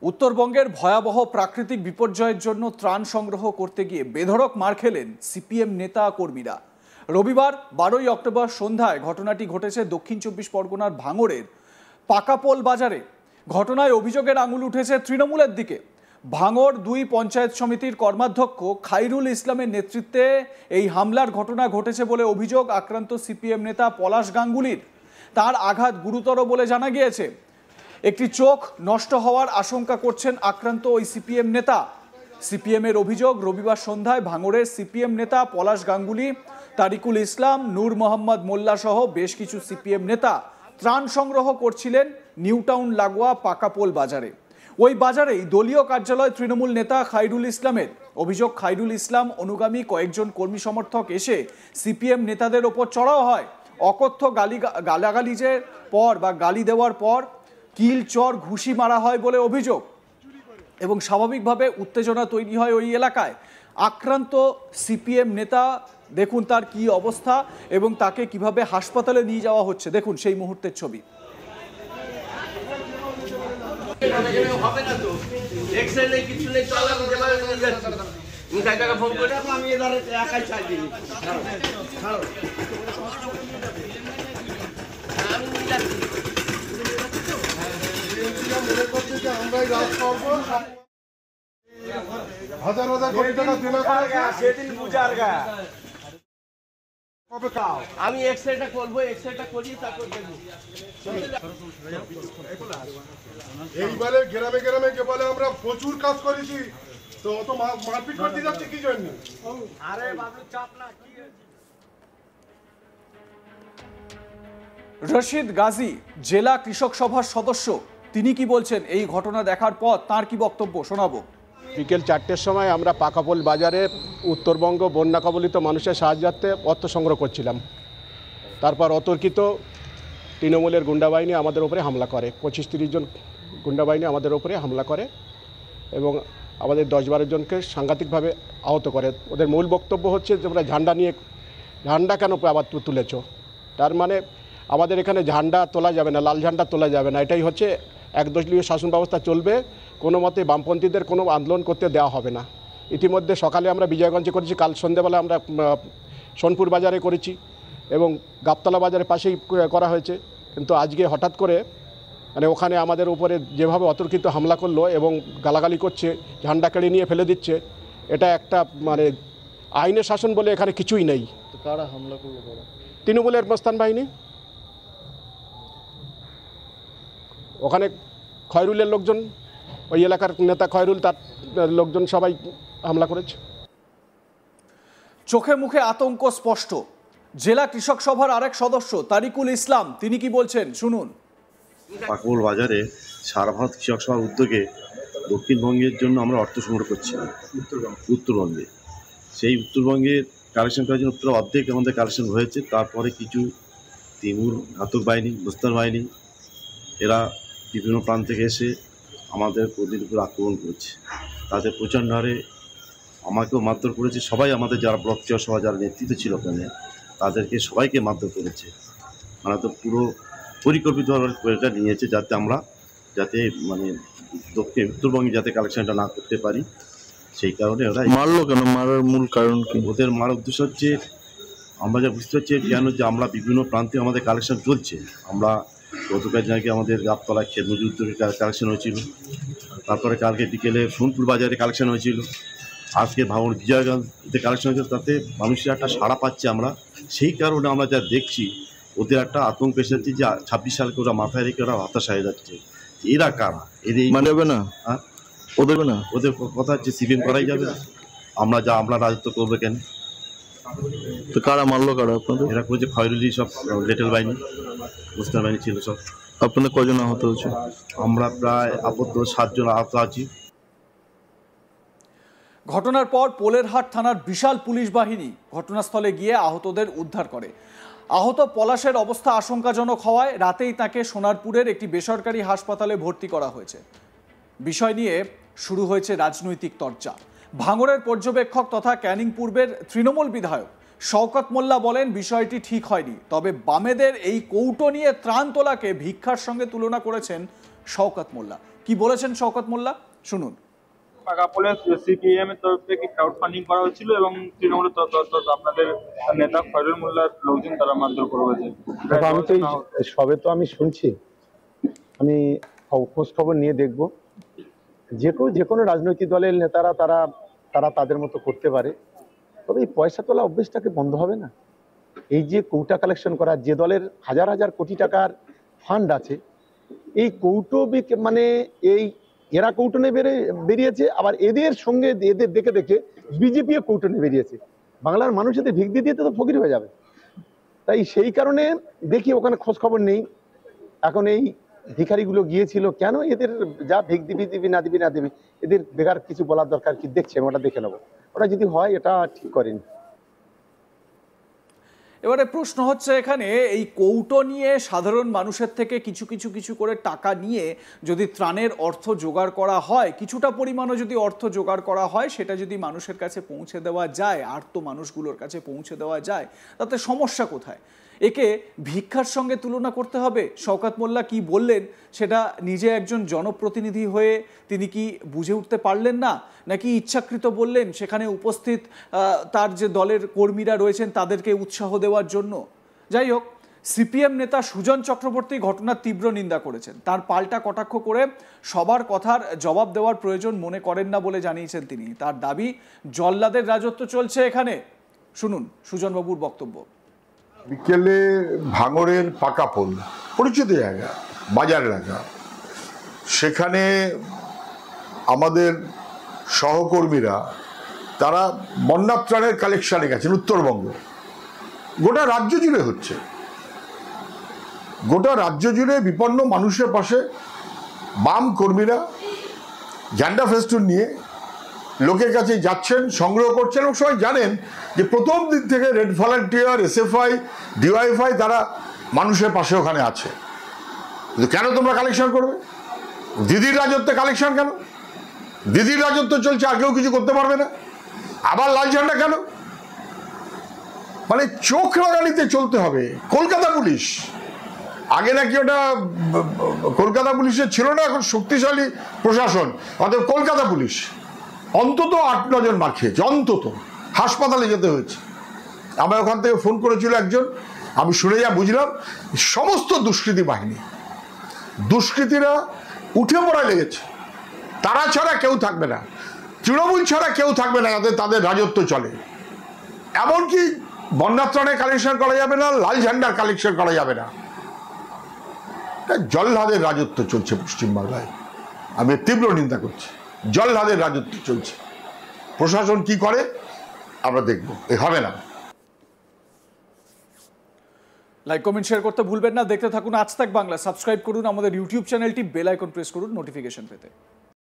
উত্তরবঙ্গের ভয়াবহ প্রাকৃতিক বিপর্যয়ের জন্য ত্রাণ সংগ্রহ করতে গিয়ে বেধড়ক মার খেলেন সিপিএম নেতা কর্মীরা। রবিবার 12ই অক্টোবর সন্ধ্যায় ঘটনাটি ঘটেছে দক্ষিণ 24 পরগনার ভাঙড়ের পাকাপোল বাজারে। ঘটনায় অভিযোগের আঙুল উঠেছে তৃণমূলের দিকে। ভাঙড় 2 পঞ্চায়েত সমিতির কর্মাধ্যক্ষ খাইরুল ইসলামের নেতৃত্বে এই হামলার ঘটনা ঘটেছে বলে অভিযোগ আক্রান্ত সিপিএম নেতা পলাশ গাঙ্গুলির। তার আঘাত গুরুতর বলে জানা গিয়েছে। একটি চোখ নষ্ট হওয়ার আশঙ্কা করছেন আক্রান্ত ওই সিপিএম নেতা। সিপিএমের অভিযোগ, রবিবার সন্ধ্যায় ভাঙড়ের সিপিএম নেতা পলাশ গাঙ্গুলি, তারিকুল ইসলাম, নূর মোহাম্মদ মোল্লা সহ বেশ কিছু সিপিএম নেতা ত্রাণ সংগ্রহ করছিলেন নিউটাউন লাগোয়া পাকাপোল বাজারে। ওই বাজারেই দলীয় কার্যালয় তৃণমূল নেতা খাইরুল ইসলামের। অভিযোগ, খাইরুল ইসলাম অনুগামী কয়েকজন কর্মী সমর্থক এসে সিপিএম নেতাদের ওপর চড়াও হয়। অকথ্য গালাগালিজের পর বা গালি দেওয়ার পর কিল, চর, ঘুষি মারা হয় বলে অভিযোগ এবং স্বাভাবিকভাবে উত্তেজনা তৈরি হয় ওই এলাকায়। আক্রান্ত সিপিএম নেতা, দেখুন তার কি অবস্থা এবং তাকে কিভাবে হাসপাতালে নিয়ে যাওয়া হচ্ছে, দেখুন সেই মুহূর্তের ছবি। হাজার হাজার কোটি টাকা দিলে সেদিন বুঝার গা আমি এক্সরেটা করবো, এক্সরেটা করি তারপর দেখবো। এইবারে গ্রামে গ্রামে কে বলে আমরা প্রচুর কাজ করেছি, তো অত মারপিট করতে যাচ্ছে কি জন্য? আরে বাবু চাপ না। কি রশিদ গাজী জেলা কৃষক সভার সদস্য, তিনি কি বলছেন এই ঘটনা দেখার পর, তার কি বক্তব্য শোনাবো। বিকেল 4টের সময় আমরা পাকাপোল বাজারে উত্তরবঙ্গ বন্যা কবলিত মানুষের সাহায্যার্থে অর্থ সংগ্রহ করছিলাম। তারপর অতর্কিত তৃণমূলের গুন্ডাবাহিনী আমাদের উপরে হামলা করে, 25-30 জন গুন্ডাবাহিনী আমাদের উপরে হামলা করে এবং আমাদের 10-12 জনকে সাংঘাতিকভাবে আহত করে। ওদের মূল বক্তব্য হচ্ছে যে তোমরা ঝান্ডা কেন আবার তুলেছ? তার মানে আমাদের এখানে ঝান্ডা তোলা যাবে না, লাল ঝান্ডা তোলা যাবে না, এটাই হচ্ছে একদলীয় শাসন ব্যবস্থা চলবে, কোনো মতে বামপন্থীদের কোনো আন্দোলন করতে দেওয়া হবে না। ইতিমধ্যে সকালে আমরা বিজয়গঞ্জে করেছি, কাল সন্ধ্যেবেলা আমরা সোনপুর বাজারে করেছি এবং গাবতলা বাজারের পাশেই করা হয়েছে। কিন্তু আজকে হঠাৎ করে মানে ওখানে আমাদের উপরে যেভাবে অতর্কিত হামলা করলো এবং গালাগালি করছে, ঝান্ডা কেড়ে নিয়ে ফেলে দিচ্ছে, এটা একটা মানে আইনের শাসন বলে এখানে কিছুই নেই। কারা হামলা করলো? তৃণমূলের মস্তান বাহিনী, ওখানে খয়রুলের লোকজন, ওই এলাকার নেতা খয়রুল, তার লোকজন সবাই হামলা করেছে। চোখে মুখে আতঙ্ক স্পষ্ট। জেলা কৃষক সভার আরেক সদস্য তারিকুল ইসলাম, তিনি কি বলছেন শুনুন। পাকাপোল বাজারে সারা ভারত কৃষক সভার উদ্যোগে দক্ষিণবঙ্গের জন্য আমরা অর্থ সংগ্রহ করছি উত্তরবঙ্গে। সেই উত্তরবঙ্গের কালেকশন করার জন্য পুরো অর্ধেক আমাদের কালেকশন হয়েছে। তারপরে কিছু তৃণমূল ঘাতক বাহিনী, মুস্তান বাহিনী, এরা বিভিন্ন প্রান্ত থেকে এসে আমাদের প্রতিদিন উপর আক্রমণ করছে। তাদের প্রচণ্ড হারে আমাকেও মারধর করেছে। সবাই আমাদের যারা ব্লক কৃষক সভা যারা নেতৃত্ব ছিল ওখানে, তাদেরকে সবাইকে মারধর করেছে। মানে তো পুরো পরিকল্পিতভাবে এটা নিয়েছে যাতে আমরা মানে উত্তরবঙ্গে যাতে কালেকশনটা না করতে পারি। সেই কারণে ওরা মারলো কেন? মারার মূল কারণ কি? ওদের মারার উদ্দেশ্য হচ্ছে, আমরা যা বুঝতে পারছি কেন যে আমরা বিভিন্ন প্রান্তে আমাদের কালেকশন চলছে। আমরা গতকাল নাকি আমাদের গাবতলা ক্ষেত মজুর থেকে কালেকশন হয়েছিল, তারপরে কালকে বিকেলে সোনপুর বাজারে কালেকশন হয়েছিল, আজকে ভাঙড় বিজয়গঞ্জে কালেকশন হয়েছিল। তাতে মানুষের একটা সাড়া পাচ্ছে আমরা। সেই কারণে আমরা যা দেখছি ওদের একটা আতঙ্ক এসেছে যে 26 সালকে ওরা মাথায় রেখে ওরা হতাশা হয়ে যাচ্ছে। এরা কারা? এদের মানবে না, হ্যাঁ ওদের না, ওদের কথা হচ্ছে সিপিএম করাই যাবে, আমরা রাজত্ব করবো কেন? তো কারা মারলো? কারা আপনাদের? এরা করছে খয়রুলি, সব লিটল বাহিনী, মুস্তান বাহিনী ছিল সব। আপনাদের কজন আহত হয়েছে? আমরা প্রায় আপাতত 7 জন আহত আছি। ঘটনার পর পোলেরহাট থানার বিশাল পুলিশ বাহিনী ঘটনাস্থলে গিয়ে আহতদের উদ্ধার করে। আহত পলাশের অবস্থা আশঙ্কাজনক হওয়ায় রাতেই তাকে সোনারপুরের একটি বেসরকারি হাসপাতালে ভর্তি করা হয়েছে। বিষয় নিয়ে শুরু হয়েছে রাজনৈতিক চর্চা। ভাঙড়ের পর্যবেক্ষক তথা ক্যানিং পূর্বের তৃণমূল বিধায়ক শওকত মোল্লা বলেন, বিষয়টি ঠিক হয়নি। তবে বামেদের এই কৌটো নিয়ে ত্রাণ তোলাকে ভিক্ষার সঙ্গে তুলনা করেছেন শওকত মোল্লা। কি বলেছেন শওকত মোল্লা, শুনুন। পাকাপোলে সিপিএম এর তরফ থেকে ক্রাউড ফান্ডিং করা হয়েছিল এবং তৃণমূলের আপনাদের নেতা খয়রুল মোল্লার লোকজন তারা মারধর করেছে। দেখো, আমি তো সবে তো আমি শুনছি, আমি খোঁজ খবর নিয়ে দেখব। যে কোনো রাজনৈতিক দলের নেতারা তারা তাদের মতো করতে পারে, তবে এই পয়সা তোলা অভ্যেসটাকে বন্ধ হবে না। এই যে কৌটা কালেকশন করা, যে দলের হাজার হাজার কোটি টাকার ফান্ড আছে, এই কৌটো মানে এরা কৌটনে বেরিয়েছে, আবার এদের সঙ্গে এদের দেখে দেখে বিজেপিও কৌটনে বেরিয়েছে। বাংলার মানুষ এদের ভিক দিয়ে তো ফকির হয়ে যাবে। তাই সেই কারণে দেখি ওখানে খোঁজ খবর নেই। এখন এই ভিখারিগুলো গিয়েছিল কেন, এদের যা ভিক দিবি না দিবি এদের বেকার কিছু বলার দরকার কি, দেখছেন ওটা দেখে নেবো, ওটা যদি হয় এটা ঠিক করেনি। এবারে প্রশ্ন হচ্ছে এখানে, এই কৌটো নিয়ে সাধারণ মানুষের থেকে কিছু করে টাকা নিয়ে যদি ত্রাণের অর্থ জোগাড় করা হয়, কিছুটা পরিমাণও যদি অর্থ জোগাড় করা হয়, সেটা যদি মানুষের কাছে পৌঁছে দেওয়া যায়, আর্ত মানুষগুলোর কাছে পৌঁছে দেওয়া যায়, তাতে সমস্যা কোথায়? একে ভিক্ষার সঙ্গে তুলনা করতে হবে? শওকত মোল্লা কি বললেন সেটা নিজে একজন জনপ্রতিনিধি হয়ে তিনি কি বুঝে উঠতে পারলেন না, নাকি ইচ্ছাকৃত বললেন সেখানে উপস্থিত তার যে দলের কর্মীরা রয়েছেন তাদেরকে উৎসাহ দেওয়ার জন্য? যাই হোক, সিপিএম নেতা সুজন চক্রবর্তী ঘটনার তীব্র নিন্দা করেছেন। তার পাল্টা কটাক্ষ করে সবার কথার জবাব দেওয়ার প্রয়োজন মনে করেন না বলে জানিয়েছেন তিনি। তার দাবি, জল্লাদের রাজত্ব চলছে এখানে। শুনুন সুজনবাবুর বক্তব্য। বিকেলে ভাঙড়ের পাকাপোল পরিচিত জায়গা, বাজার এলাকা, সেখানে আমাদের সহকর্মীরা তারা বন্যা ত্রাণের কালেকশানে গেছেন উত্তরবঙ্গ। গোটা রাজ্য জুড়ে হচ্ছে, গোটা রাজ্য জুড়ে বিপন্ন মানুষের পাশে বাম কর্মীরা ঝান্ডা ফেস্টুন নিয়ে লোকের কাছে যাচ্ছেন, সংগ্রহ করছেন। এবং সবাই জানেন যে প্রথম দিন থেকে রেড ভলান্টিয়ার, এসএফআই, ডিওয়াইএফআই তারা মানুষের পাশে ওখানে আছে। কিন্তু কেন তোমরা কালেকশন করবে? দিদির রাজত্বে কালেকশন কেন? দিদির রাজত্ব চলছে, আগেও কিছু করতে পারবে না, আবার লাল ঝান্ডা কেন? মানে চোখ রাগানিতে চলতে হবে। কলকাতা পুলিশ, আগে নাকি ওটা কলকাতা পুলিশের ছিল না, এখন শক্তিশালী প্রশাসন, অর্থাৎ কলকাতা পুলিশ অন্তত 8-9 জন মার খেয়েছে, অন্তত হাসপাতালে যেতে হয়েছে। আমার ওখান থেকে ফোন করেছিল একজন, আমি শুনে যা বুঝলাম, সমস্ত দুষ্কৃতী বাহিনী, দুষ্কৃতীরা উঠে পড়ায় লেগেছে। তারা ছাড়া কেউ থাকবে না, তৃণমূল ছাড়া কেউ থাকবে না যাতে তাদের রাজত্ব চলে। এমনকি বন্যা ত্রাণের কালেকশন করা যাবে না, লাল ঝান্ডার কালেকশন করা যাবে না। জল্লাদের রাজত্ব চলছে পশ্চিমবাংলায়, আমি তীব্র নিন্দা করছি। জল্লাদের রাজত্ব চলছে। প্রশাসন কি করে আমরা দেখবো, এ হবে না। লাইক, কমেন্ট, শেয়ার করতে ভুলবেন না। দেখতে থাকুন আজ তাক বাংলা। সাবস্ক্রাইব করুন আমাদের ইউটিউব চ্যানেলটি, বেল আইকন প্রেস করুন নোটিফিকেশন পেতে।